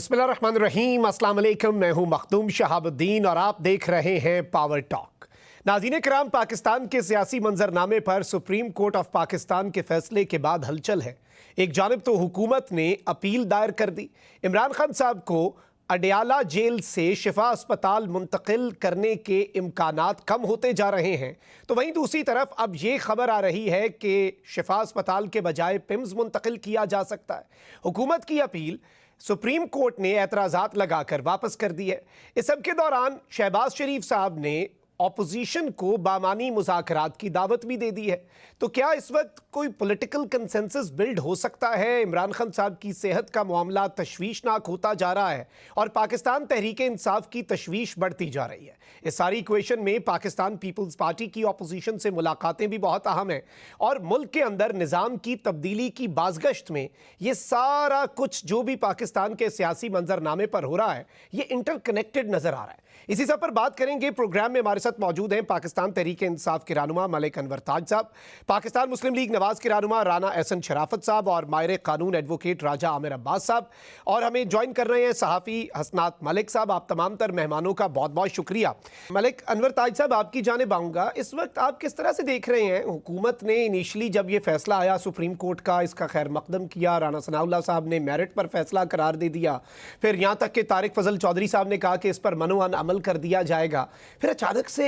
बिस्मिल्लाहिर्रहमानिर्रहीम, अस्सलाम वालेकुम। मैं हूं मखदूम शहाबुद्दीन और आप देख रहे हैं पावर टॉक। नाज़रीन कराम, पाकिस्तान के सियासी मंजरनामे पर सुप्रीम कोर्ट ऑफ पाकिस्तान के फैसले के बाद हलचल है। एक जानिब तो हुकूमत ने अपील दायर कर दी, इमरान खान साहब को अडयाला जेल से शिफा अस्पताल मुंतकिल करने के इम्कानात कम होते जा रहे हैं, तो वहीं दूसरी तरफ अब ये खबर आ रही है कि शिफा अस्पताल के बजाय पिम्स मुंतकिल किया जा सकता है। हुकूमत की अपील सुप्रीम कोर्ट ने एतराज़ात लगाकर वापस कर दी है। इस सब के दौरान शहबाज शरीफ साहब ने ऑपोजिशन को बामानी मुज़ाकरात की दावत भी दे दी है। तो क्या इस वक्त कोई पॉलिटिकल कंसेंसस बिल्ड हो सकता है? इमरान खान साहब की सेहत का मामला तशवीशनाक होता जा रहा है और पाकिस्तान तहरीक इंसाफ की तशवीश बढ़ती जा रही है। इस सारी इक्वेशन में पाकिस्तान पीपल्स पार्टी की ऑपोजिशन से मुलाकातें भी बहुत अहम हैं और मुल्क के अंदर निज़ाम की तब्दीली की बाज़गश्त में ये सारा कुछ जो भी पाकिस्तान के सियासी मंजरनामे पर हो रहा है, ये इंटरकनेक्टेड नज़र आ रहा है। इसी सब पर बात करेंगे। प्रोग्राम में हमारे साथ मौजूद हैं पाकिस्तान तहरीक इंसाफ के रहनुमा मलिक अनवर ताज साहब, पाकिस्तान मुस्लिम लीग नवाज के रहनुमा राना एहसन शराफत साहब और माहिर कानून एडवोकेट राजा आमिर अब्बास साहब, और हमें ज्वाइन कर रहे हैं सहाफ़ी हसनात मलिक साहब। आप तमाम तर मेहमानों का बहुत बहुत शुक्रिया। मलिक अनवर ताज साहब, आपकी जानिब आऊँगा। इस वक्त आप किस तरह से देख रहे हैं, हुकूमत ने इनिशली जब ये फैसला आया सुप्रीम कोर्ट का, इसका खैर मकदम किया, राना सनाउल्लाह साहब ने मेरिट पर फैसला करार दे दिया, फिर यहाँ तक कि तारिक फजल चौधरी साहब ने कहा कि इस पर मनोअन अमल कर दिया जाएगा, फिर अचानक से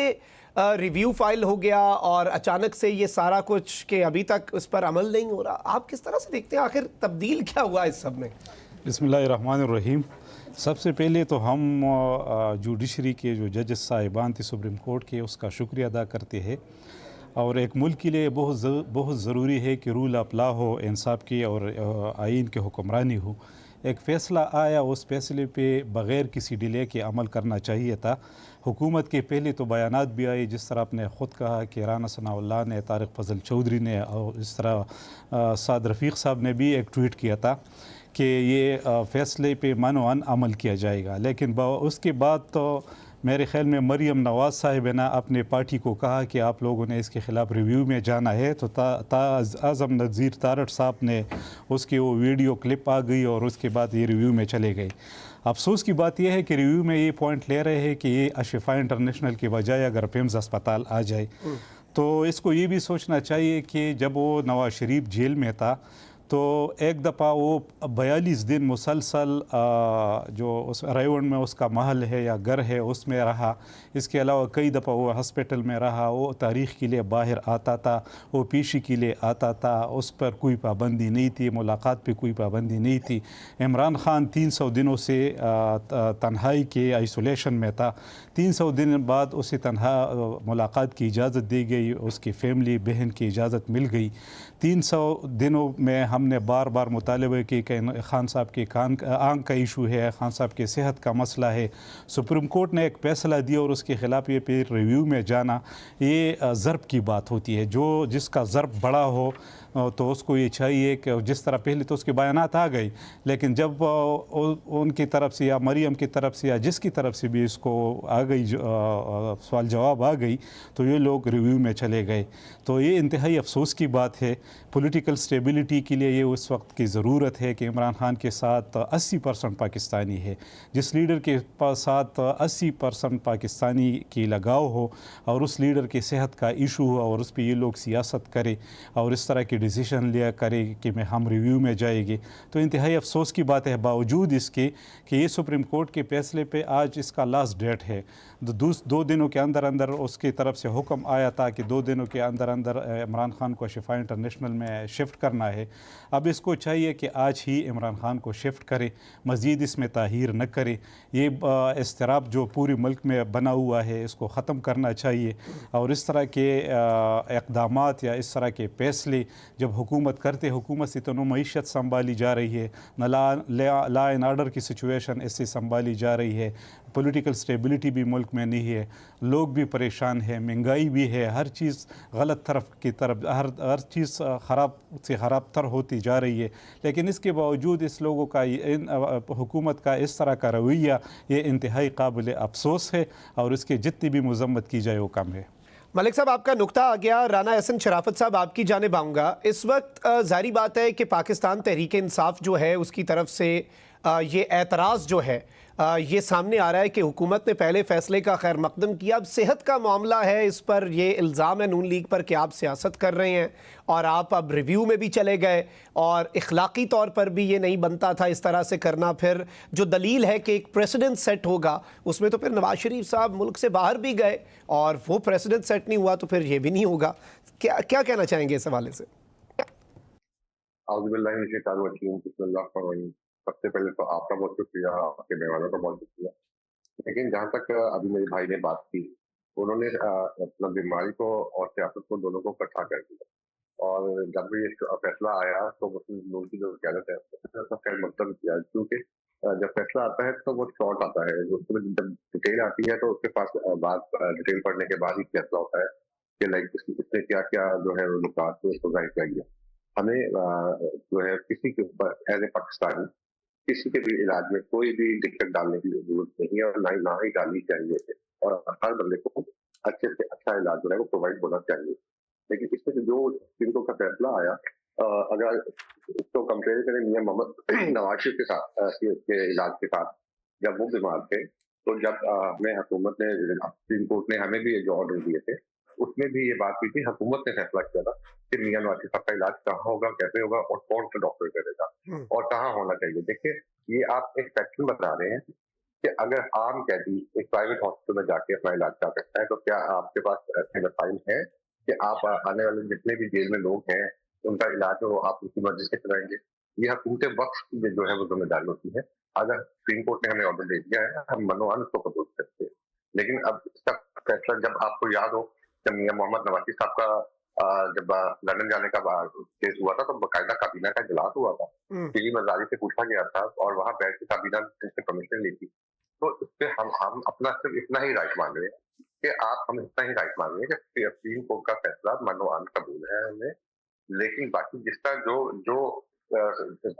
रिव्यू फाइल हो गया और अचानक से ये सारा कुछ कि अभी तक उस पर अमल नहीं हो रहा। आप किस तरह से देखते हैं, आखिर तब्दील क्या हुआ इस सब में? बिस्मिल्लाहिर्रहमानिर्रहीम। सबसे पहले तो हम जुडिशरी के जो जजेस साहिबान थे सुप्रीम कोर्ट के, उसका शुक्रिया अदा करते हैं। और एक मुल्क के लिए बहुत ज़रूरी है कि रूल ऑफ लॉ हो, इंसाफ की और आइन की हुक्मरानी हो। एक फ़ैसला आया, उस फैसले पे बग़ैर किसी डिले के अमल करना चाहिए था। हुकूमत के पहले तो बयानात भी आए, जिस तरह आपने ख़ुद कहा कि राना सनाउल्लाह ने, तारिक फजल चौधरी ने, और इस तरह साद रफ़ीक साहब ने भी एक ट्वीट किया था कि ये फ़ैसले पे मनोअन अमल किया जाएगा। लेकिन उसके बाद तो मेरे ख़्याल में मरीम नवाज़ साहिब ने अपने पार्टी को कहा कि आप लोगों ने इसके ख़िलाफ़ रिव्यू में जाना है, तो आज़म नज़ीर तारड़ साहब ने उसकी वो वीडियो क्लिप आ गई और उसके बाद ये रिव्यू में चले गए। अफसोस की बात यह है कि रिव्यू में ये पॉइंट ले रहे हैं कि ये अशिफा इंटरनेशनल के बजाय अगर पिम्स अस्पताल आ जाए, तो इसको ये भी सोचना चाहिए कि जब वो नवाज शरीफ जेल में था तो एक दफ़ा वो 42 दिन मुसलसल जो उस रायवन में उसका महल है या घर है उसमें रहा। इसके अलावा कई दफ़ा वो हॉस्पिटल में रहा। वो तारीख़ के लिए बाहर आता था, वो पेशी के लिए आता था, उस पर कोई पाबंदी नहीं थी, मुलाकात पे कोई पाबंदी नहीं थी। इमरान खान 300 दिनों से तन्हाई के आइसोलेशन में था। 300 दिन बाद उसे तन्हा मुलाकात की इजाज़त दी गई, उसकी फैमिली बहन की इजाज़त मिल गई। 300 दिनों में हमने बार बार मुतालबे की कि खान साहब के आंख का इशू है, खान साहब की सेहत का मसला है। सुप्रीम कोर्ट ने एक फ़ैसला दिया और उसके ख़िलाफ़ ये फिर रिव्यू में जाना, ये ज़र्ब की बात होती है। जो जिसका ज़र्ब बड़ा हो तो उसको ये चाहिए कि जिस तरह पहले तो उसके बयानात आ गई, लेकिन जब उनकी तरफ से या मरियम की तरफ से या जिसकी तरफ से भी इसको आ गई सवाल जवाब आ गई, तो ये लोग रिव्यू में चले गए। तो ये इंतहाई अफसोस की बात है। पॉलिटिकल स्टेबिलिटी के लिए ये उस वक्त की ज़रूरत है कि इमरान खान के साथ 80% पाकिस्तानी है। जिस लीडर के साथ 80% पाकिस्तानी की लगाव हो और उस लीडर की सेहत का इशू हो और उस पर ये लोग सियासत करें और इस तरह की डिसीजन लिया करे कि हम रिव्यू में जाएंगे, तो इंतहाई अफसोस की बात है। बावजूद इसके कि ये सुप्रीम कोर्ट के फैसले पे आज इसका लास्ट डेट है, 2 दिनों के अंदर अंदर उसकी तरफ से हुक्म आया था कि 2 दिनों के अंदर अंदर इमरान खान को शिफा इंटरनेशनल में शिफ्ट करना है। अब इसको चाहिए कि आज ही इमरान खान को शिफ्ट करे, मज़ीद इसमें ताहीर न करे। ये इस्तिराब जो पूरी मुल्क में बना हुआ है, इसको ख़त्म करना चाहिए। और इस तरह के इक़दामात या इस तरह के फैसले जब हुकूमत करते, हुकूमत से तो मईशत संभाली जा रही है, न लॉ एंड ऑर्डर की सिचुएशन इससे संभाली जा रही है, पॉलिटिकल स्टेबिलिटी भी मुल्क में नहीं है, लोग भी परेशान हैं, महंगाई भी है, हर चीज़ गलत तरफ की तरफ, हर चीज़ ख़राब से ख़राब तर होती जा रही है। लेकिन इसके बावजूद इस लोगों का हुकूमत का इस तरह का रवैया ये इंतहाई काबिल अफसोस है और इसकी जितनी भी मज़म्मत की जाए वो कम है। मलिक साहब, आपका नुक्ता आ गया। राना एहसन शराफत साहब, आपकी जानिब आऊँगा। इस वक्त जारी बात है कि पाकिस्तान तहरीक इंसाफ जो है उसकी तरफ से یہ اعتراض جو ہے یہ سامنے آ رہا ہے کہ حکومت نے پہلے فیصلے کا خیر مقدم کیا، اب صحت کا معاملہ ہے، اس پر یہ الزام ہے نون لیگ پر کہ آپ سیاست کر رہے ہیں اور آپ اب ریویو میں بھی چلے گئے، اور اخلاقی طور پر بھی یہ نہیں بنتا تھا اس طرح سے کرنا۔ پھر جو دلیل ہے کہ ایک پریسیڈنٹ سیٹ ہوگا، اس میں تو پھر نواز شریف صاحب ملک سے باہر بھی گئے اور وہ پریسیڈنٹ سیٹ نہیں ہوا تو پھر یہ بھی نہیں ہوگا۔ کیا کہنا چاہیں گے اس حوالے سے؟ اعوذ باللہ من الشیطان الرجیم، بسم اللہ الرحمن الرحیم۔ سب سے پہلے تو آپ کا بہت شکریہ، آپ کے مہمانوں کا بہت شکریہ۔ لیکن جہاں تک ابھی میرے بھائی نے بات کی، انہوں نے مطلب بیماری کو اور سیاست کو دونوں کو اکٹھا کر دیا، اور جب بھی یہ فیصلہ آیا تو مسلم لوگوں کی جو قیادت ہے اس کا خیر مقدم کیا، کیونکہ جب فیصلہ آتا ہے تو وہ شارٹ آتا ہے، اس میں جب ڈیٹیل آتی ہے تو اس کے پاس بات ڈیٹیل پڑھنے کے بعد ہی فیصلہ ہوتا ہے کہ لائک اس نے کیا کیا جو ہے وہ نکات اس کو ظاہر کیا گیا۔ ہمیں جو ہے کسی کے اوپر ایز اے پاکستانی کسی کے بھی علاج میں کوئی بھی دقت ڈالنے کی ضرورت نہیں ہے، اور نہ ہی ڈالنی چاہیے، اور ہر بندے کو اچھے سے اچھا علاج جو ہے وہ پرووائڈ ہونا چاہیے۔ لیکن اس میں جو قیمتوں کا فیصلہ آیا، اگر اس کو کمپیئر کریں میاں محمد نواز شریف کے ساتھ کے علاج کے ساتھ، جب وہ بیمار تھے تو جب ہمیں حکومت نے سپریم کورٹ نے ہمیں بھی جو آرڈر دیے تھے اس میں بھی یہ بات کی تھی، حکومت نے فیصلہ کیا تھا کہ میاں نواز شریف صاحب کا علاج کہاں ہوگا، کیسے ہوگا اور کون سا ڈاکٹر کرے گا اور کہاں ہونا چاہیے۔ دیکھیے یہ آپ ایک فیکٹر بتا رہے ہیں کہ اگر عام قیدی ایک پرائیویٹ ہاسپٹل میں جا کے اپنا علاج کر سکتا ہے تو کیا آپ کے پاس ایسے وسائل ہیں کہ آپ آنے والے جتنے بھی جیل میں لوگ ہیں ان کا علاج ہو آپ اس کی مرضی سے کرائیں گے؟ یہ حکومت وقت کی جو ہے وہ ذمہ داری ہوتی ہے۔ اگر سپریم کورٹ نے ہمیں آرڈر دے دیا ہے ہم منوان اس کو قبول کرتے ہیں، لیکن اب اس کا فیصلہ جب آپ کو یاد ہو جب میاں محمد نواز شریف صاحب کا جب لندن جانے کا کیس ہوا تھا تو باقاعدہ کابینہ کا اجلاس ہوا تھا، پی وی مزاری سے پوچھا گیا تھا اور وہاں بیٹھ کے کابینہ سے پرمیشن لی تھی، تو اس پہ ہم اپنا صرف اتنا ہی رائٹ مانگ رہے ہیں کہ ہم اتنا ہی رائٹ مانگ رہے ہیں کہ سپریم کورٹ کا فیصلہ منوان قبول ہے ہمیں، لیکن باقی جس طرح جو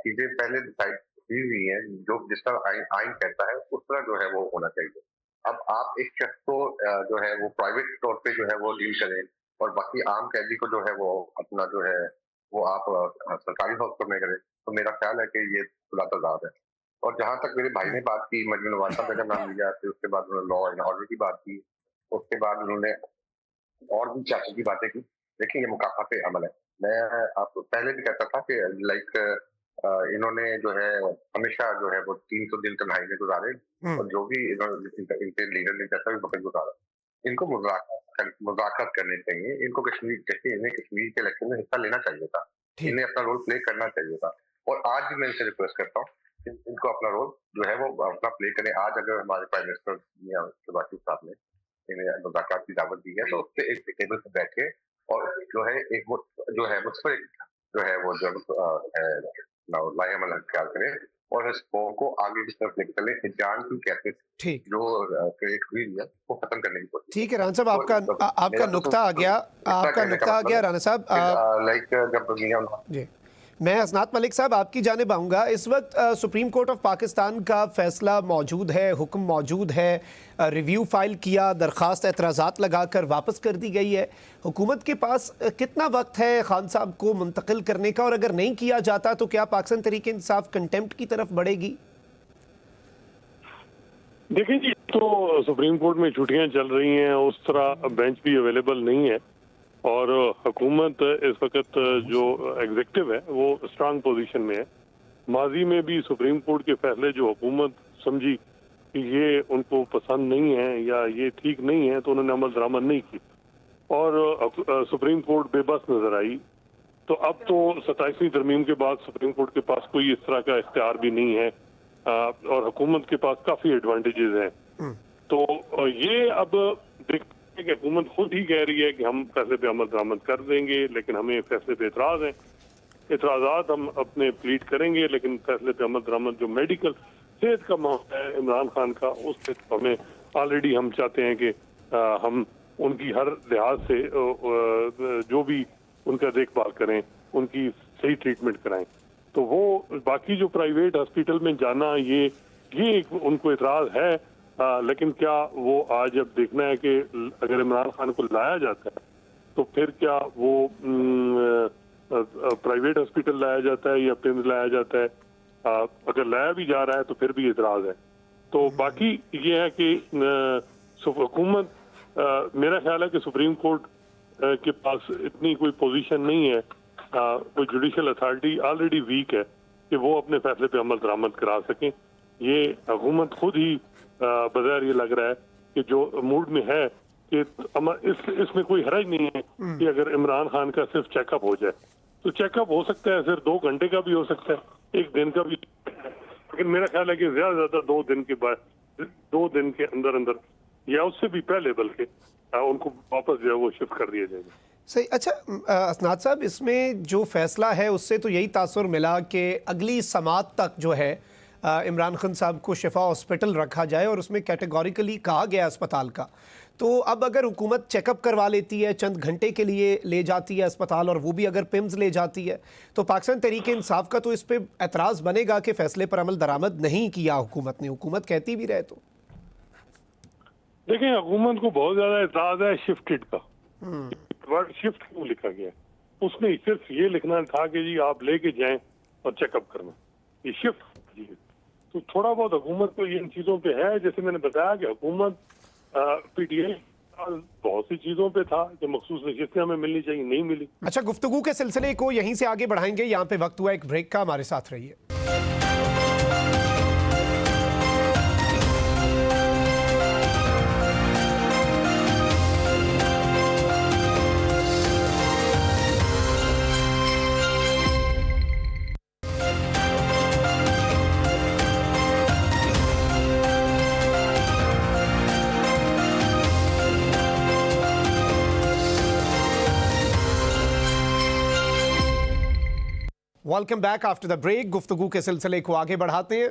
چیزیں پہلے ڈسائڈ کی ہوئی ہیں، جو جس طرح آئین کہتا ہے اس طرح جو ہے وہ ہونا چاہیے۔ اب آپ ایک شخص کو جو ہے وہ پرائیویٹ طور پہ جو ہے وہ ڈیل کریں اور باقی عام قیدی کو جو ہے وہ اپنا جو ہے وہ آپ سرکاری ہاسپٹل میں کریں، تو میرا خیال ہے کہ یہ خلا تضاد ہے۔ اور جہاں تک میرے بھائی نے بات کی، مریم نواز صاحب کا نام لیا، پھر اس کے بعد انہوں نے لا اینڈ آرڈر کی بات کی، اس کے بعد انہوں نے اور بھی چاچی کی باتیں کی۔ دیکھیں یہ مکافات عمل ہے، میں آپ کو پہلے بھی کہتا تھا کہ لائک انہوں نے جو ہے ہمیشہ جو ہے وہ 300 دن تنہائی میں گزارے، اور جو بھی ان کے لیڈر نے جیسا بھی وقت گزارا، ان کو مذاکرات کرنے چاہیے، ان کو کشمیر کے الیکشن میں حصہ لینا چاہیے تھا، انہیں اپنا رول پلے کرنا چاہیے تھا، اور آج بھی میں ان سے ریکویسٹ کرتا ہوں کہ ان کو اپنا رول جو ہے وہ اپنا پلے کریں۔ آج اگر ہمارے پرائم منسٹر شہباز شریف صاحب نے انہیں مذاکرات کی دعوت دی ہے تو اس پہ ایک ٹیبل پہ بیٹھے اور جو ہے ایک جو ہے مستقل جو ہے وہ لائے عمل اختیار کریں اور اس قوم کو آگے کی طرف لے کے چلیں، ہجران کی کیفیت جو کریٹ ہوئی ہے وہ ختم کرنے کی کوشش۔ ٹھیک ہے رانا صاحب، آپ کا نقطہ آ گیا، رانا صاحب۔ لائک جب جی میں حسنات ملک صاحب آپ کی جانب آؤں گا۔ اس وقت سپریم کورٹ آف پاکستان کا فیصلہ موجود ہے، حکم موجود ہے، ریویو فائل کیا، درخواست اعتراضات لگا کر واپس کر دی گئی ہے۔ حکومت کے پاس کتنا وقت ہے خان صاحب کو منتقل کرنے کا، اور اگر نہیں کیا جاتا تو کیا پاکستان تحریک انصاف کنٹیمپٹ کی طرف بڑھے گی؟ دیکھیں جی، تو سپریم کورٹ میں چھٹیاں چل رہی ہیں، اس طرح بینچ بھی اویلیبل نہیں ہے، اور حکومت اس وقت جو ایگزیکٹو ہے وہ اسٹرانگ پوزیشن میں ہے۔ ماضی میں بھی سپریم کورٹ کے فیصلے جو حکومت سمجھی کہ یہ ان کو پسند نہیں ہے یا یہ ٹھیک نہیں ہے تو انہوں نے عمل درآمد نہیں کی، اور سپریم کورٹ بے بس نظر آئی۔ تو اب تو 27ویں ترمیم کے بعد سپریم کورٹ کے پاس کوئی اس طرح کا اختیار بھی نہیں ہے، اور حکومت کے پاس کافی ایڈوانٹیجز ہیں۔ تو یہ اب دیکھتے ہیں کہ حکومت خود ہی کہہ رہی ہے کہ ہم فیصلے پہ عمل درآمد کر دیں گے، لیکن ہمیں فیصلے پہ اعتراض ہیں، اعتراضات ہم اپنے پلیٹ کریں گے، لیکن فیصلے پہ عمل درآمد جو میڈیکل صحت کا معاملہ ہے عمران خان کا، اس پہ ہمیں آلریڈی ہم چاہتے ہیں کہ ہم ان کی ہر لحاظ سے جو بھی ان کا دیکھ بھال کریں، ان کی صحیح ٹریٹمنٹ کرائیں۔ تو وہ باقی جو پرائیویٹ ہاسپٹل میں جانا یہ ان کو اعتراض ہے، لیکن کیا وہ آج اب دیکھنا ہے کہ اگر عمران خان کو لایا جاتا ہے تو پھر کیا وہ پرائیویٹ ہاسپٹل لایا جاتا ہے یا پنڈ لایا جاتا ہے، अगर लाया भी जा रहा है तो फिर भी इतराज है। तो बाकी ये है कि हुकूमत, मेरा ख्याल है कि सुप्रीम कोर्ट के पास इतनी कोई पोजीशन नहीं है, कोई जुडिशल अथॉरिटी ऑलरेडी वीक है कि वो अपने फैसले पे अमल दरामद करा सकें। ये हुकूमत खुद ही बज़ाहिर ये लग रहा है कि जो मूड में है कि इसमें कोई हरज नहीं है कि अगर इमरान खान का सिर्फ चेकअप हो जाए, तो चेकअप हो सकता है, सिर्फ 2 घंटे का भी हो सकता है, 1 दिन का भी, लेकिन मेरा ख्याल है कि ज्यादा से ज्यादा 2 दिन के बाद, 2 दिन के अंदर अंदर या उससे भी पहले बल्कि उनको वापस जो है वो शिफ्ट कर दिया जाएगा। सही। अच्छा असनाद साहब, इसमें जो फैसला है उससे तो यही तासुर मिला कि अगली समात तक जो है इमरान खान साहब को शिफा हॉस्पिटल रखा जाए, और उसमें कैटेगोरिकली कहा गया अस्पताल का। तो अब अगर हुकूमत चेकअप करवा लेती है, चंद घंटे के लिए ले जाती है अस्पताल, और वो भी अगर पिम्स ले जाती है, तो पाकिस्तान तहरीक इंसाफ का तो इस पर एतराज़ बनेगा कि फ़ैसले पर अमल दरामद नहीं किया हुकूमत ने। हुकूमत कहती भी रहे तो देखें, हुकूमत को बहुत ज्यादा एतराज़ है शिफ्टेड का। वर्ड शिफ्ट क्यों लिखा गया? उसमें सिर्फ ये लिखना था कि जी आप लेके जाएं और चेकअप करना, ये शिफ्ट। तो थोड़ा बहुत हुकूमत को इन चीज़ों पे है। जैसे मैंने बताया कि हुकूमत PTI बहुत सी चीज़ों पे था कि मखसूस नशिस्तें हमें मिलनी चाहिए, नहीं मिली। अच्छा, गुफ्तगू के सिलसिले को यहीं से आगे बढ़ाएंगे। यहाँ पे वक्त हुआ एक ब्रेक का, हमारे साथ रहिए। Welcome back after the break. गुफ्तगू के सिलसिले को आगे बढ़ाते हैं।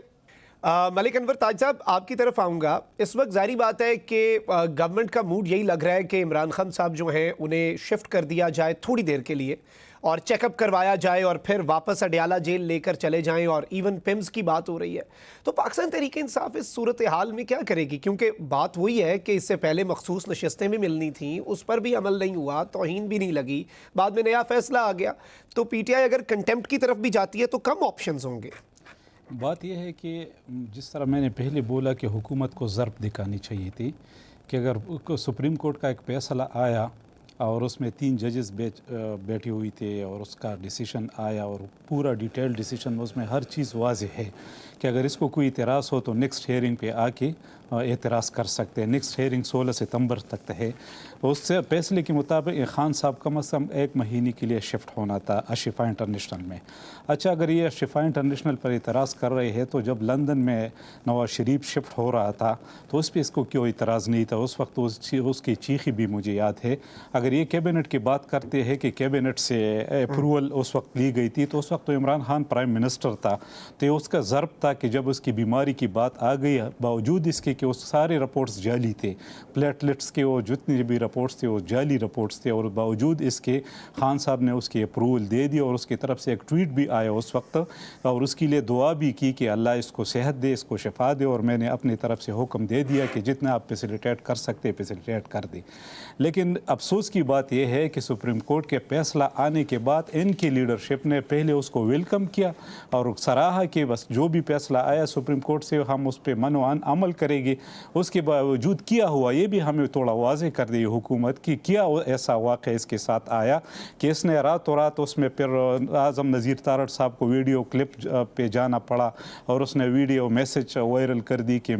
मलिक अनवर ताज साहब, आपकी तरफ आऊँगा। इस वक्त जारी बात है कि गवर्नमेंट का मूड यही लग रहा है कि इमरान खान साहब जो हैं उन्हें शिफ्ट कर दिया जाए थोड़ी देर के लिए, और चेकअप करवाया जाए, और फिर वापस अडयाला जेल लेकर चले जाएं, और इवन पिम्स की बात हो रही है। तो पाकिस्तान तहरीक इंसाफ इस सूरत हाल में क्या करेगी? क्योंकि बात वही है कि इससे पहले मखसूस नशिस्तें भी मिलनी थी, उस पर भी अमल नहीं हुआ, तौहीन भी नहीं लगी, बाद में नया फैसला आ गया। तो PTI अगर कंटेम्प्ट की तरफ भी जाती है तो कम ऑप्शंस होंगे। बात यह है कि जिस तरह मैंने पहले बोला कि हुकूमत को ज़र्ब दिखानी चाहिए थी कि अगर सुप्रीम कोर्ट का एक फैसला आया और उसमें 3 जजेस बैठे हुए थे और उसका डिसीजन आया और पूरा डिटेल डिसीजन, उसमें हर चीज़ वाज़ेह है कि अगर इसको कोई इतराज़ हो तो नेक्स्ट हेयरिंग पे आके एतराज़ कर सकते हैं। नेक्स्ट हेयरिंग 16 सितंबर तक है। उससे फैसले के मुताबिक खान साहब कम अज़ कम 1 महीने के लिए शिफ्ट होना था अशिफा इंटरनेशनल में। अच्छा, अगर ये अशिफा इंटरनेशनल पर एतराज़ कर रहे हैं तो जब लंदन में नवाज शरीफ शिफ्ट हो रहा था तो उस पर इसको क्यों इतराज़ नहीं था? उस वक्त उसकी चीखी भी मुझे याद है। अगर ये कैबिनेट की बात करते हैं कि कैबिनेट से अप्रूवल उस वक्त ली गई थी, तो उस वक्त तो इमरान खान प्राइम मिनिस्टर था, तो उसका ज़र्ब था कि जब उसकी बीमारी की बात आ गई, बावजूद इसके कि वो सारे रिपोर्ट्स जाली थे, प्लेटलेट्स के वो जितने भी रिपोर्ट्स थे वो जाली रिपोर्ट्स थे, और बावजूद इसके खान साहब ने उसकी अप्रूवल दे दी, और उसकी तरफ से एक ट्वीट भी आया उस वक्त, और उसके लिए दुआ भी की कि अल्लाह इसको सेहत दे, इसको शिफा दे, और मैंने अपनी तरफ से हुक्म दे दिया कि जितना आप फैसिलिटेट कर सकते फैसिलिटेट कर दे। लेकिन अफसोस की बात यह है कि सुप्रीम कोर्ट के फैसला आने के बाद इनकी लीडरशिप ने पहले उसको वेलकम किया और सराहा कि बस जो भी फैसला आया सुप्रीम कोर्ट से हम उस पर मनोआन अमल करेंगे। उसके बावजूद किया हुआ ये भी हमें थोड़ा वाज़ेह कर दी हुकूमत की क्या ऐसा वाक़या इसके साथ आया कि इसने रातों रात उसमें फिर आज़म नज़ीर तारड़ साहब को वीडियो क्लिप पे जाना पड़ा, और उसने वीडियो मैसेज वायरल कर दी कि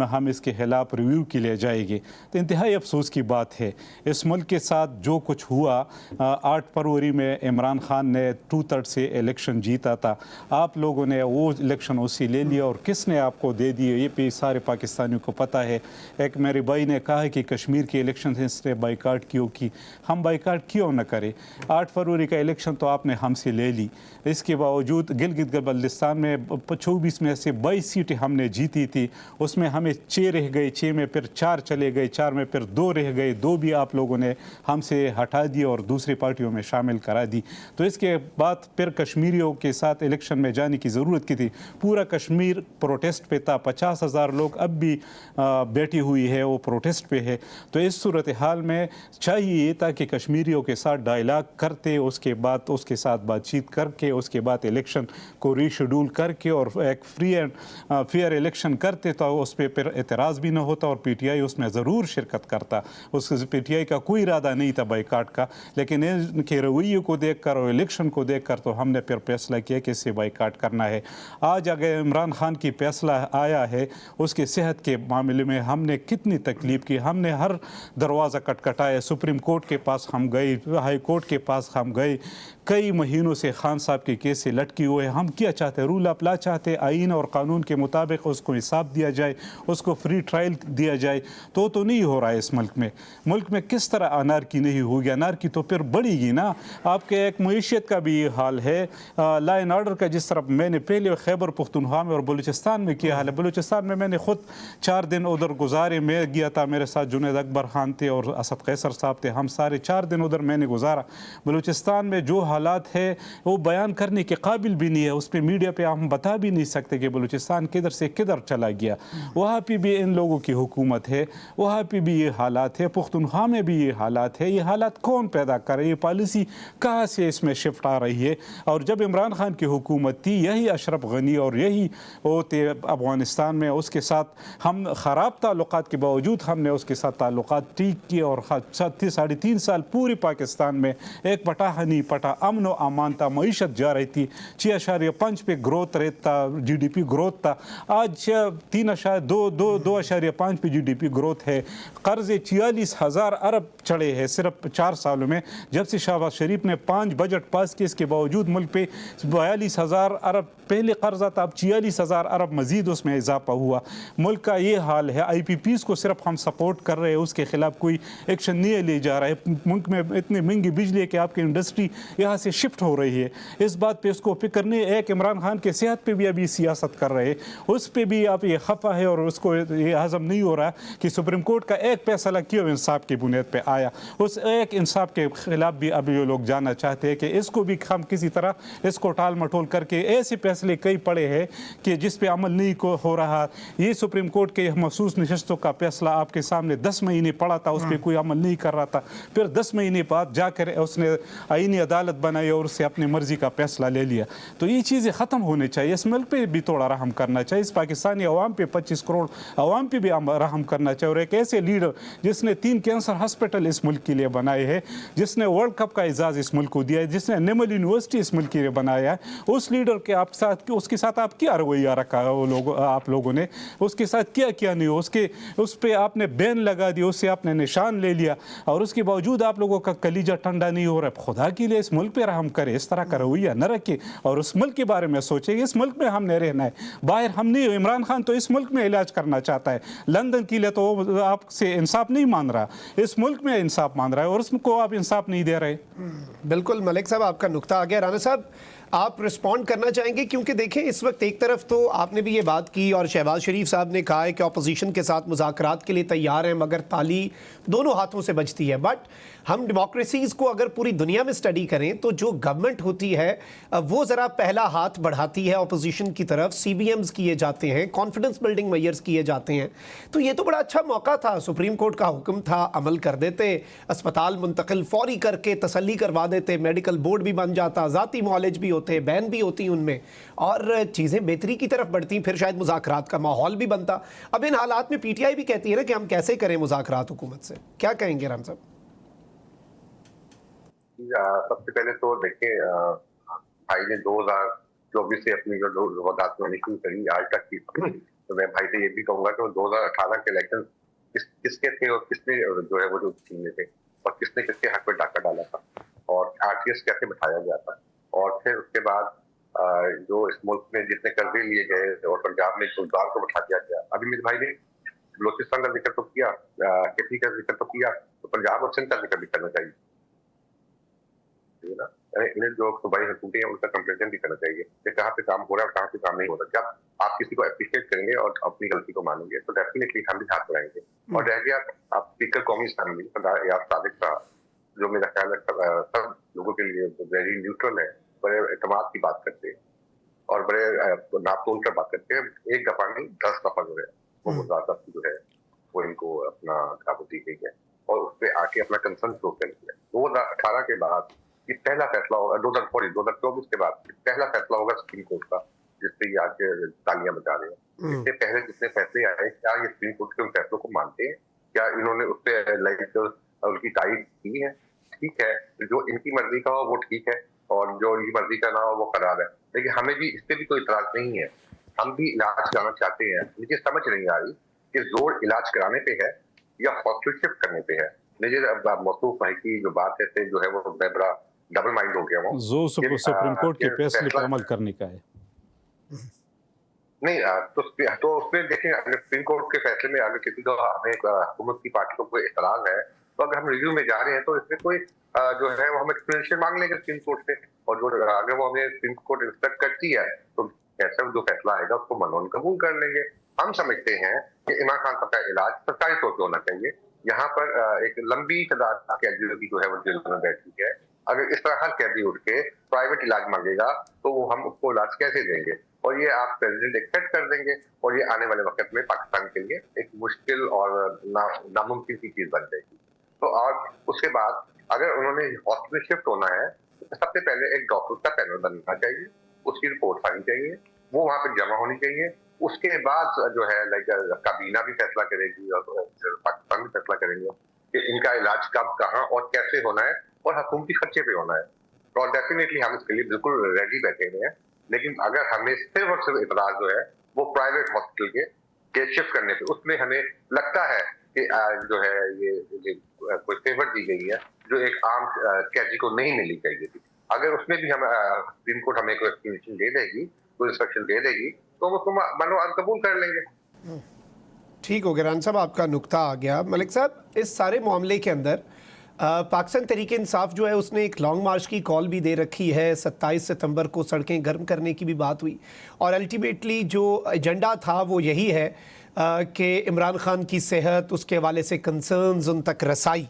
हम इसके खिलाफ रिव्यू के लिए जाएंगे। तो इंतहाई अफसोस की बात है इस मुल्क के साथ जो कुछ हुआ। 8 फरवरी में इमरान खान ने 2/3 से इलेक्शन जीता था, आप लोगों ने वो इलेक्शन उसी ले लिया, और किसने आपको दे दिए ये भी सारे पाकिस्तानियों को पता है। एक मेरे भाई ने कहा है कि कश्मीर के इलेक्शन इसने बाइकाट क्यों की, हम बाइकाट क्यों न करें? 8 फरवरी का इलेक्शन तो आपने हमसे ले ली, इसके बावजूद गिलगित बल्तिस्तान में 24 में से 22 सीटें हमने जीती थी, उसमें हमें 6 रह गए, 6 में फिर 4 चले गए, 4 में फिर 2 रह गए, 2 भी आप लोगों ने हमसे हटा दी और दूसरी पार्टियों में शामिल करा दी। तो इसके बाद फिर कश्मीरियों के साथ इलेक्शन में जाने की ज़रूरत की थी। पूरा कश्मीर प्रोटेस्ट पे था, 50,000 लोग अब भी बैठी हुई है, वो प्रोटेस्ट पे है। तो इस सूरत हाल में चाहिए ताकि कश्मीरियों के साथ डायलॉग करते, उसके बाद उसके साथ बातचीत करके, उसके बाद इलेक्शन को रीशेड्यूल करके और एक फ्री एंड फेयर इलेक्शन करते, तो उस पर फिर एतराज़ भी ना होता और पीटीआई उसमें ज़रूर शिरकत करता। उस पीटीआई का कोई इरादा नहीं था बाइकाट का, लेकिन इनके रवैये को देखकर और इलेक्शन को देखकर तो हमने फिर फैसला किया कि इससे बाइकाट करना है। आज अगर इमरान खान की फैसला आया है, उसके सेहत के मामले में हमने कितनी तकलीफ़ की, हमने हर दरवाज़ा खटखटाया, सुप्रीम कोर्ट के पास हम गए, हाई कोर्ट के पास हम गए, कई महीनों से खान साहब के केस से लटकी हुए। हम क्या चाहते, रूल ऑफ लॉ चाहते, आइन और कानून के मुताबिक उसको हिसाब दिया जाए, उसको फ्री ट्रायल दिया जाए। तो नहीं हो रहा है इस मुल्क में किस तरह अनारकी नहीं होगी? अनारकी तो फिर बढ़ेगी ना। आपके एक मईशत का भी ये हाल है, लॉ एंड ऑर्डर का। जिस तरह मैंने पहले खैबर पख्तूनख्वा में और बलूचिस्तान में किया हाल है, बलूचिस्तान में मैंने खुद 4 दिन उधर गुजारे, मैं गया था, मेरे साथ जुनैद अकबर खान थे और असद कैसर साहब थे, हम सारे 4 दिन उधर मैंने गुजारा। बलूचिस्तान में जो हालात है वो बयान करने के काबिल भी नहीं है, उस पर मीडिया पे हम बता भी नहीं सकते कि बलूचिस्तान किधर से किधर चला गया। वहाँ पे भी इन लोगों की हुकूमत है, वहाँ पे भी ये हालात है, पुख्तूनख्वा में भी ये हालात है। ये हालात कौन पैदा करे, ये पॉलिसी कहाँ से इसमें शिफ्ट आ रही है? और जब इमरान खान की हुकूमत थी, यही अशरफ गनी और यही वो थे अफगानिस्तान में, उसके साथ हम ख़राब ताल्लुकात के बावजूद हमने उसके साथ ताल्लुकात ठीक किए और 3.5 साल पूरे पाकिस्तान में एक पटाहनी पटा अमन व अमान था, मईशत जा रही थी, 6.5 पे ग्रोथ रेट था, GDP ग्रोथ था। आज 2.5 पे GDP ग्रोथ है। कर्जे 44,000 अरब चढ़े हैं सिर्फ 4 सालों में। जब से शहबाज शरीफ ने 5 बजट पास किए, इसके बावजूद मुल्क पे 42,000 अरब पहले कर्जा था, अब 44,000 अरब मजीद उसमें इजाफा हुआ। मुल्क का ये हाल है। IPPs को सिर्फ हम सपोर्ट कर रहे हैं, उसके खिलाफ कोई एक्शन नहीं ले जा रहा है। मुल्क में इतनी महंगी बिजली है कि आपकी इंडस्ट्री यहाँ से शिफ्ट हो रही है। इस बात पे इसको फिक्र नहीं। एक इमरान खान के सेहत पे भी अभी सियासत कर रहे हैं, उस पे भी आप ये खफा है और उसको ये हजम नहीं हो रहा कि सुप्रीम कोर्ट का एक फैसला क्यों इंसाफ की बुनियाद पे आया। उस एक इंसाफ के खिलाफ भी अभी ये लोग जानना चाहते हैं कि इसको भी हम किसी तरह इसको टाल मटोल करके, ऐसे फैसले कई पड़े हैं कि जिस पे अमल नहीं हो रहा। ये सुप्रीम कोर्ट के मखसूस नशस्तों का फैसला आपके सामने 10 महीने पड़ा था, उस पर कोई अमल नहीं कर रहा था। फिर 10 महीने बाद जाकर उसने आईनी अदालत बनाई और उससे अपनी मर्जी का फैसला ले लिया। तो ये चीज़ें ख़त्म होनी चाहिए। इस मुल्क पे भी थोड़ा रहम करना चाहिए, इस पाकिस्तानी अवाम पे, 25 करोड़ अवाम पे भी रहम करना चाहिए। और एक ऐसे लीडर जिसने 3 कैंसर हॉस्पिटल इस मुल्क के लिए बनाए हैं, जिसने वर्ल्ड कप का एजाज़ इस मुल्क को दिया है, जिसने नेमल यूनिवर्सिटी इस मुल्क के लिए बनाया है, उस लीडर के आप साथ, उसके साथ आप क्या रवैया रखा है? वो लोग, आप लोगों ने उसके साथ क्या किया नहीं, उस पर आपने बैन लगा दिया, उससे आपने निशान ले लिया और उसके बावजूद आप लोगों का कलीजा ठंडा नहीं हो रहा। खुदा के लिए इस मुल्क पे रहम करे, इस तरह का रवैया न रखे और उस मुल्क के बारे में सोचे। इस मुल्क में हमने रहना है, बाहर हम नहीं। इमरान खान तो इस मुल्क में इलाज करना चाहता है, लंदन के लिए तो आपसे इंसाफ नहीं मान रहा, इस मुल्क में इंसाफ मान रहा है और उसको आप इंसाफ नहीं दे रहे। बिल्कुल मलिक साहब, आपका नुक्ता आ गया। राना साहब, आप रिस्पॉन्ड करना चाहेंगे? क्योंकि देखें, इस वक्त एक तरफ तो आपने भी ये बात की और शहबाज शरीफ साहब ने कहा है कि अपोजिशन के साथ मुज़ाकरात के लिए तैयार हैं, मगर ताली दोनों हाथों से बजती है। बट हम डेमोक्रेसीज़ को अगर पूरी दुनिया में स्टडी करें तो जो गवर्नमेंट होती है वो ज़रा पहला हाथ बढ़ाती है अपोजिशन की तरफ, CBMs किए जाते हैं, कॉन्फिडेंस बिल्डिंग मेजर्स किए जाते हैं। तो ये तो बड़ा अच्छा मौका था, सुप्रीम कोर्ट का हुक्म था, अमल कर देते, अस्पताल मुंतकिल फौरी करके तसल्ली करवा देते, मेडिकल बोर्ड भी बन जाता, ज़ाती मॉलेज भी होते, बैन भी होती उनमें और चीज़ें बेहतरी की तरफ बढ़ती, फिर शायद मुज़ाकरात का माहौल भी बनता। अब इन हालात में PTI भी कहती है ना कि हम कैसे करें मुज़ाकरात हुकूमत से। क्या कहेंगे राम साहब? सबसे पहले तो देखिए, भाई ने 2024 से अपनी जो वजात में शुरू करी आज तक की, तो मैं भाई से ये भी कहूंगा कि 2018 के इलेक्शन किसके थे और किसने जो है वो जो छीने थे और किसने किसके हक में डाका डाला था और RTS कैसे बिठाया गया था। और फिर उसके बाद जो इस मुल्क में जितने कर्जे लिए गए और पंजाब में गुलजार को बिठा दिया गया। अभी मेरे भाई ने बलोचिस्तान का जिक्र तो किया, KP का जिक्र तो किया, तो पंजाब और सिंध का जिक्र भी करना चाहिए ना। इन्हें जो सूबाई हुकूमतें हैं उनका कंपेरिजन भी करना चाहिए कि कहाँ पे काम हो रहा है और कहाँ पे काम नहीं हो रहा। जब आप किसी को अप्रिशिएट करेंगे और अपनी गलती को मानेंगे तो डेफिनेटली हम भी हाथ बढ़ाएंगे। और रह गया आप स्पीकर कौमी असम्बली यार सादिक का, जो मेरा ख्याल है सब लोगों के लिए वेरी न्यूट्रल है, बड़े एतमाद की बात करते हैं और बड़े नाप तोल कर बात करते हैं। एक दफा नहीं 10 दफा जो है वो मुद्दा जो है वो इनको अपना काबू दी गई है और उस पर आके अपना कंसर्न शो कर दिया। 2018 के बाद ये पहला फैसला होगा, 2024 के बाद पहला फैसला होगा सुप्रीम कोर्ट का, जिससे ये आज तालियां बजा रहे हैं। इससे पहले जितने फैसले आए, क्या ये सुप्रीम कोर्ट के उन फैसलों को मानते हैं? क्या इन्होंने उस पर लाइक उनकी तारीफ की है? ठीक है, जो इनकी मर्जी का हो वो ठीक है, और जो इनकी मर्जी का ना हो वो खराब है। लेकिन हमें भी इस पे भी कोई इतराज नहीं है, हम भी इलाज कराना चाहते हैं। मुझे समझ नहीं आ रही कि जोर इलाज कराने पे है या हॉस्पिटल शिफ्ट करने पे है। मुझे मौसूफ भाई की जो बात है जो है वो बड़ा डबल माइंड हो गया। वो जो सुप्रीम कोर्ट के फैसले पर अमल करने का है नहीं, तो उसमें देखें, अगर सुप्रीम कोर्ट के फैसले में अगर किसी को हमें हुकूमत की पार्टी को कोई इतराज है, तो अगर हम रिव्यू में जा रहे हैं तो इसमें कोई जो है वो हम एक्सप्लेनेशन मांग लेंगे सुप्रीम कोर्ट से, और जो अगर वो हमें सुप्रीम कोर्ट इंस्ट्रक्ट करती है तो ऐसा जो फैसला आएगा उसको मनोन कबूल कर लेंगे। हम समझते हैं कि इमरान खान साहब का इलाज सरकारी तौर पर होना चाहिए। यहाँ पर एक लंबी तादाद कैदियों की जो है वो जेल में बैठी है। अगर इस तरह हर कैदी उठ के प्राइवेट इलाज मांगेगा तो वो हम उसको इलाज कैसे देंगे? और ये आप प्रेसिडेंट एक्सेप्ट कर देंगे, और ये आने वाले वक्त में पाकिस्तान के लिए एक मुश्किल और नामुमकिन की चीज बन जाएगी। तो और उसके बाद अगर उन्होंने हॉस्पिटल शिफ्ट होना है, तो सबसे पहले एक डॉक्टर का पैनल बनना चाहिए, उसकी रिपोर्ट आनी चाहिए, वो वहां पर जमा होनी चाहिए। उसके बाद जो है लाइक काबीना भी फैसला करेगी और पाकिस्तान भी फैसला करेंगे कि इनका इलाज कब, कहाँ और कैसे होना है, और हुकूमती खर्चे पे होना है। और डेफिनेटली हम इसके लिए बिल्कुल रेडी बैठे हुए हैं। लेकिन अगर हमें सिर्फ और सिर्फ इतराज जो है वो प्राइवेट हॉस्पिटल के शिफ्ट करने पे, उसमें हमें लगता है कि जो है ये कोई फेवर दी गई है जो एक आम कैदी को नहीं मिलनी चाहिए थी। अगर उसमें भी हम सुप्रीम कोर्ट हमें कोई एक्सप्लेनेशन दे देगी, कोई इंस्ट्रक्शन दे देगी, तो हम उसको मानो कबूल कर लेंगे। ठीक हो गया रान साहब, आपका नुक्ता आ गया। मलिक साहब, इस सारे मामले के अंदर पाकिस्तान तहरीक इंसाफ जो है उसने एक लॉन्ग मार्च की कॉल भी दे रखी है। 27 सितंबर को सड़कें गर्म करने की भी बात हुई, और अल्टीमेटली जो एजेंडा था वो यही है कि इमरान खान की सेहत, उसके हवाले से कंसर्न्स उन तक रसाई।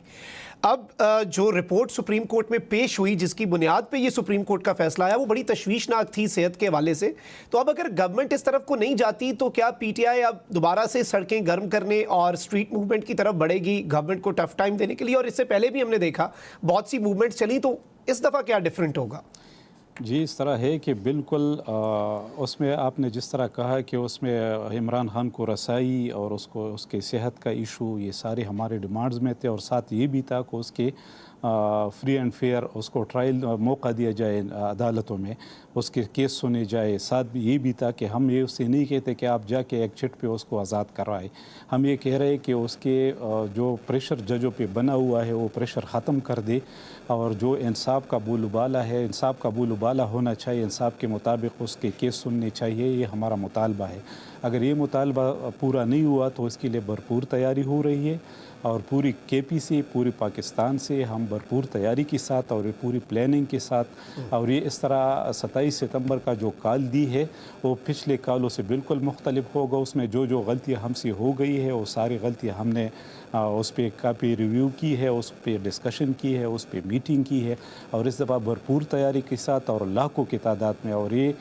अब जो रिपोर्ट सुप्रीम कोर्ट में पेश हुई, जिसकी बुनियाद पे ये सुप्रीम कोर्ट का फैसला आया, वो बड़ी तशवीशनाक थी सेहत के हवाले से। तो अब अगर गवर्नमेंट इस तरफ को नहीं जाती तो क्या पीटीआई अब दोबारा से सड़कें गर्म करने और स्ट्रीट मूवमेंट की तरफ बढ़ेगी गवर्नमेंट को टफ टाइम देने के लिए? और इससे पहले भी हमने देखा बहुत सी मूवमेंट चली, तो इस दफ़ा क्या डिफरेंट होगा? जी, इस तरह है कि बिल्कुल उसमें आपने जिस तरह कहा कि उसमें इमरान खान को रसाई और उसको उसके सेहत का इशू, ये सारे हमारे डिमांड्स में थे, और साथ ये भी था कि उसके फ्री एंड फेयर उसको ट्रायल मौका दिया जाए अदालतों में, उसके केस सुने जाए। साथ भी ये भी था कि हम ये उससे नहीं कहते कि आप जाके एक चिट पे उसको आज़ाद करवाए, हम ये कह रहे हैं कि उसके जो प्रेशर जजों पे बना हुआ है वो प्रेशर ख़त्म कर दे, और जो इंसाफ का बोलबाला है, इंसाफ का बोलबाला होना चाहिए, इंसाफ के मुताबिक उसके केस सुनने चाहिए, ये हमारा मुतालबा है। अगर ये मुतालबा पूरा नहीं हुआ तो इसके लिए भरपूर तैयारी हो रही है, और पूरी केपी से, पूरी पाकिस्तान से हम भरपूर तैयारी के साथ और पूरी प्लानिंग के साथ, और ये इस तरह 27 सितंबर का जो कॉल दी है वो पिछले कॉलों से बिल्कुल मुख्तलिफ होगा। उसमें जो जो गलतियाँ हमसे हो गई है वो सारी गलतियाँ हमने उस पर काफ़ी रिव्यू की है, उस पर डिस्कशन की है, उस पर मीटिंग की है, और इस दफ़ा भरपूर तैयारी के साथ और लाखों की तादाद में। और ये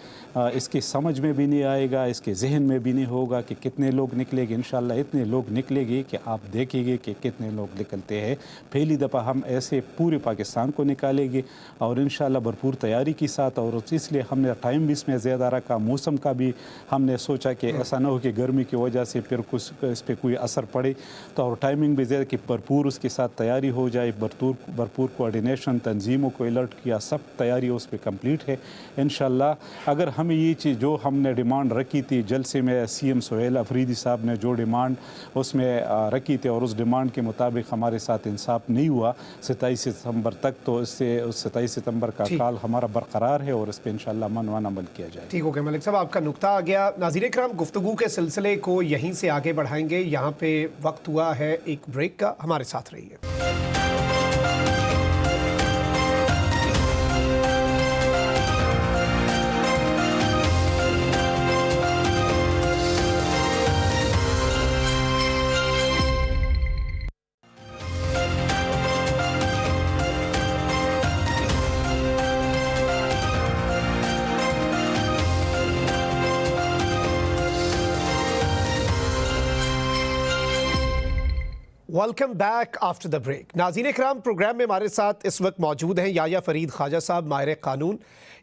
इसके समझ में भी नहीं आएगा, इसके जहन में भी नहीं होगा कि कितने लोग निकलेंगे। इंशाल्लाह इतने लोग निकलेंगे कि आप देखेंगे कि कितने लोग निकलते हैं। पहली दफ़ा हम ऐसे पूरे पाकिस्तान को निकालेंगे, और इंशाल्लाह भरपूर तैयारी के साथ। और इसलिए हमने टाइम भी इसमें ज़्यादा रखा, मौसम का भी हमने सोचा कि ऐसा ना हो कि गर्मी की वजह से फिर कुछ इस पर कोई असर पड़े, तो और टाइमिंग भी ज़्यादा कि भरपूर उसके साथ तैयारी हो जाए। भरपूर कोऑर्डिनेशन, तंजीमों को अलर्ट किया, सब तैयारी उस पर कम्प्लीट है इंशाल्लाह। अगर हमें ये चीज़ जो हमने डिमांड रखी थी जलसे में, सीएम सुहेल अफरीदी साहब ने जो डिमांड उसमें रखी थी और उस डिमांड के मुताबिक हमारे साथ इंसाफ नहीं हुआ 27 सितंबर तक, तो इससे उस 27 सितंबर का काल हमारा बरकरार है और इस पर इंशाल्लाह मनवान अमल किया जाए। ठीक हो गया मलिक साहब, आपका नुक्ता आ गया। नाज़रीन इकराम, गुफ्तगू के सिलसिले को यहीं से आगे बढ़ाएंगे। यहाँ पे वक्त हुआ है एक ब्रेक का, हमारे साथ रहिए। Welcome back after the break. नाज़रीन इकराम, प्रोग्राम में हमारे साथ इस वक्त मौजूद हैं याया फरीद ख्वाजा साहब, माहिर कानून।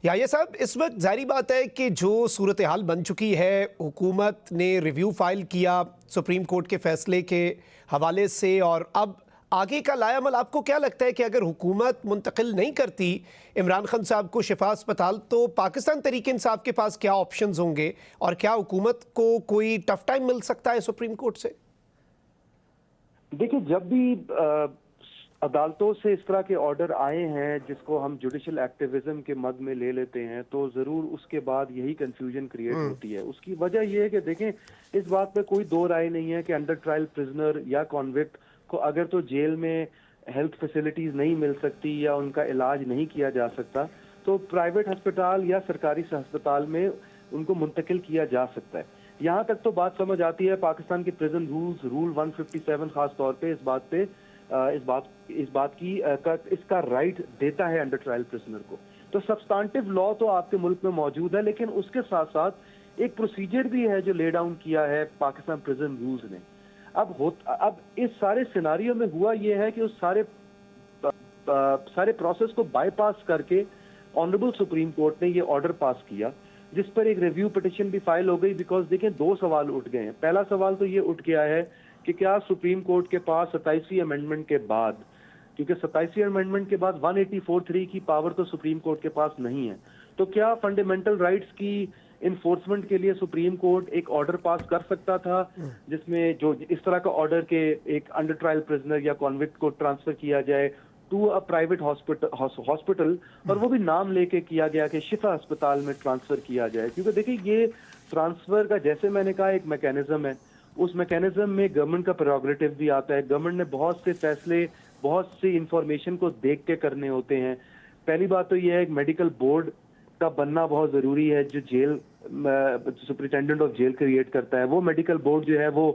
याया साहब, इस वक्त ज़ाहिर बात है कि जो सूरत हाल बन चुकी है, हुकूमत ने रिव्यू फाइल किया सुप्रीम कोर्ट के फैसले के हवाले से, और अब आगे का लायामल आपको क्या लगता है कि अगर हुकूमत मुंतकिल नहीं करती इमरान खान साहब को शिफा अस्पताल, तो पाकिस्तान तहरीक इंसाफ के पास क्या ऑप्शंस होंगे, और क्या हुकूमत को कोई टफ टाइम मिल सकता है सुप्रीम कोर्ट से? देखिए, जब भी अदालतों से इस तरह के ऑर्डर आए हैं जिसको हम जुडिशल एक्टिविज्म के मद में ले लेते हैं, तो ज़रूर उसके बाद यही कंफ्यूजन क्रिएट होती है। उसकी वजह यह है कि देखें, इस बात पे कोई दो राय नहीं है कि अंडर ट्रायल प्रिजनर या कॉन्विक्ट को अगर तो जेल में हेल्थ फैसिलिटीज नहीं मिल सकती या उनका इलाज नहीं किया जा सकता, तो प्राइवेट अस्पताल या सरकारी अस्पताल में उनको मुंतकिल किया जा सकता है। यहाँ तक तो बात समझ आती है। पाकिस्तान के प्रिजन रूल्स, रूल 157 खास तौर पे इस बात की इसका राइट देता है अंडर ट्रायल प्रिजनर को। तो सब्सटेंटिव लॉ तो आपके मुल्क में मौजूद है, लेकिन उसके साथ साथ एक प्रोसीजर भी है जो ले डाउन किया है पाकिस्तान प्रिजन रूल्स ने। अब इस सारे सिनारियो में हुआ ये है कि उस सारे प्रोसेस को बाईपास करके ऑनरेबल सुप्रीम कोर्ट ने ये ऑर्डर पास किया, जिस पर एक रिव्यू पिटिशन भी फाइल हो गई। बिकॉज देखें, दो सवाल उठ गए हैं। पहला सवाल तो ये उठ गया है कि क्या सुप्रीम कोर्ट के पास 27वीं अमेंडमेंट के बाद, क्योंकि 27वीं अमेंडमेंट के बाद 184(3) की पावर तो सुप्रीम कोर्ट के पास नहीं है, तो क्या फंडामेंटल राइट्स की इन्फोर्समेंट के लिए सुप्रीम कोर्ट एक ऑर्डर पास कर सकता था जिसमें जो इस तरह का ऑर्डर के एक अंडर ट्रायल प्रिजनर या कॉन्विक्ट को ट्रांसफर किया जाए टू अ प्राइवेट हॉस्पिटल, और वो भी नाम लेके किया गया कि शिफा अस्पताल में ट्रांसफर किया जाए। क्योंकि देखिए, ये ट्रांसफर का, जैसे मैंने कहा, एक मैकेनिज्म है। उस मैकेनिज्म में गवर्नमेंट का प्रेरोगेटिव भी आता है। गवर्नमेंट ने बहुत से फैसले, बहुत सी इंफॉर्मेशन को देख के करने होते हैं। पहली बात तो यह है, मेडिकल बोर्ड का बनना बहुत जरूरी है जो jail superintendent of jail create करता है। वो मेडिकल बोर्ड जो है वो